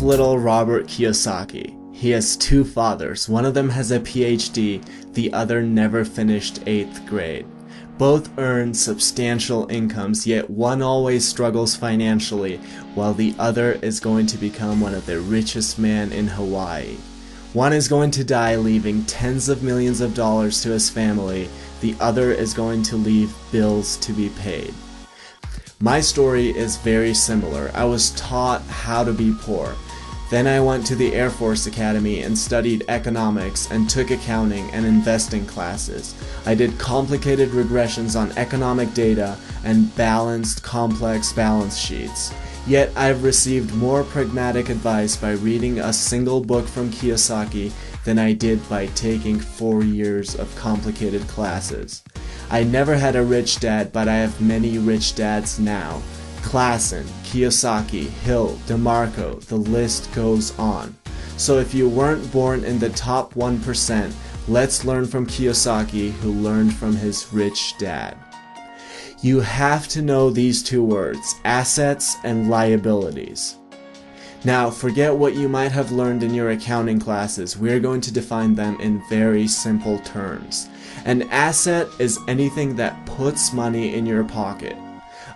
little Robert Kiyosaki. He has two fathers. One of them has a PhD, the other never finished 8th grade. Both earn substantial incomes, yet one always struggles financially, while the other is going to become one of the richest men in Hawaii. One is going to die leaving tens of millions of dollars to his family. The other is going to leave bills to be paid. My story is very similar. I was taught how to be poor. Then I went to the Air Force Academy and studied economics and took accounting and investing classes. I did complicated regressions on economic data and balanced complex balance sheets. Yet I've received more pragmatic advice by reading a single book from Kiyosaki than I did by taking 4 years of complicated classes. I never had a rich dad, but I have many rich dads now. Klassen, Kiyosaki, Hill, DeMarco, the list goes on. So if you weren't born in the top 1%, let's learn from Kiyosaki, who learned from his rich dad. You have to know these two words, assets and liabilities. Now, forget what you might have learned in your accounting classes. We're going to define them in very simple terms. An asset is anything that puts money in your pocket.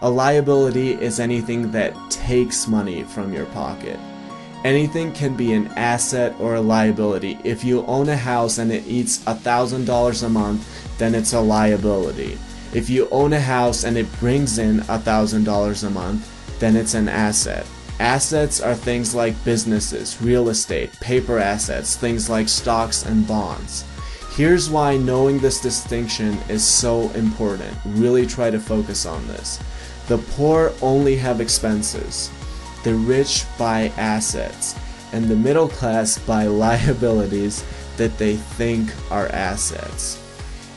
A liability is anything that takes money from your pocket. Anything can be an asset or a liability. If you own a house and it eats $1,000 a month, then it's a liability. If you own a house and it brings in $1,000 a month, then it's an asset. Assets are things like businesses, real estate, paper assets, things like stocks and bonds. Here's why knowing this distinction is so important. Really try to focus on this. The poor only have expenses. The rich buy assets. And the middle class buy liabilities that they think are assets.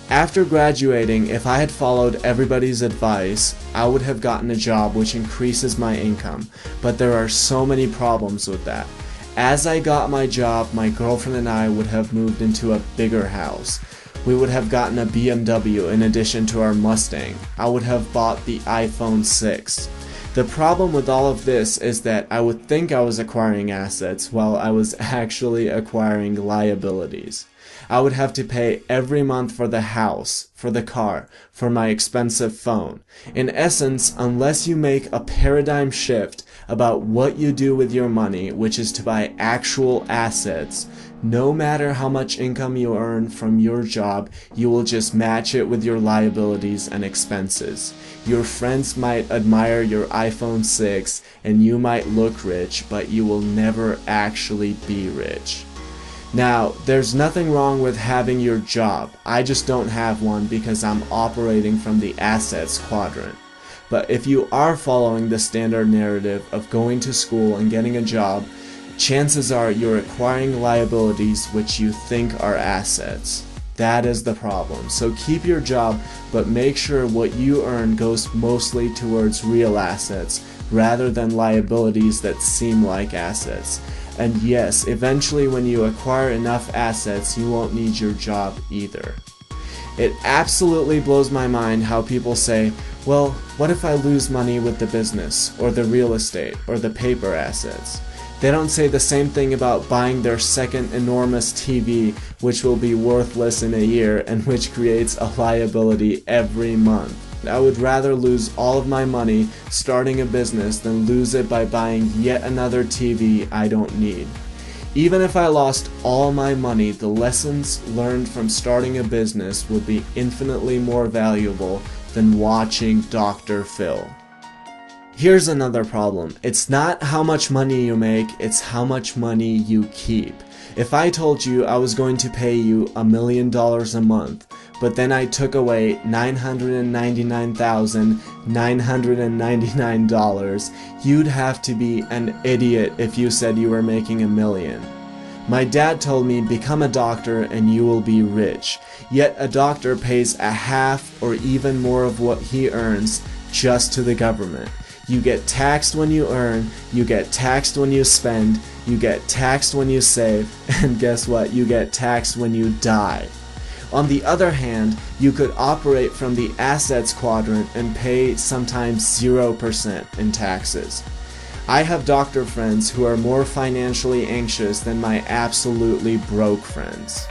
After graduating, if I had followed everybody's advice, I would have gotten a job which increases my income, but there are so many problems with that. As I got my job, my girlfriend and I would have moved into a bigger house. We would have gotten a BMW in addition to our Mustang. I would have bought the iPhone 6. The problem with all of this is that I would think I was acquiring assets while I was actually acquiring liabilities. I would have to pay every month for the house, for the car, for my expensive phone. In essence, unless you make a paradigm shift about what you do with your money, which is to buy actual assets, no matter how much income you earn from your job, you will just match it with your liabilities and expenses. Your friends might admire your iPhone 6 and you might look rich, but you will never actually be rich. Now, there's nothing wrong with having your job. I just don't have one because I'm operating from the assets quadrant. But if you are following the standard narrative of going to school and getting a job, chances are you're acquiring liabilities which you think are assets. That is the problem. So keep your job, but make sure what you earn goes mostly towards real assets rather than liabilities that seem like assets. And yes, eventually when you acquire enough assets, you won't need your job either. It absolutely blows my mind how people say, well, what if I lose money with the business, or the real estate, or the paper assets? They don't say the same thing about buying their second enormous TV, which will be worthless in a year and which creates a liability every month. I would rather lose all of my money starting a business than lose it by buying yet another TV I don't need. Even if I lost all my money, the lessons learned from starting a business would be infinitely more valuable than watching Dr. Phil. Here's another problem. It's not how much money you make, it's how much money you keep. If I told you I was going to pay you $1 million a month, but then I took away $999,999, you'd have to be an idiot if you said you were making $1 million. My dad told me, become a doctor and you will be rich. Yet a doctor pays a half or even more of what he earns just to the government. You get taxed when you earn, you get taxed when you spend, you get taxed when you save, and guess what? You get taxed when you die. On the other hand, you could operate from the assets quadrant and pay sometimes 0% in taxes. I have doctor friends who are more financially anxious than my absolutely broke friends.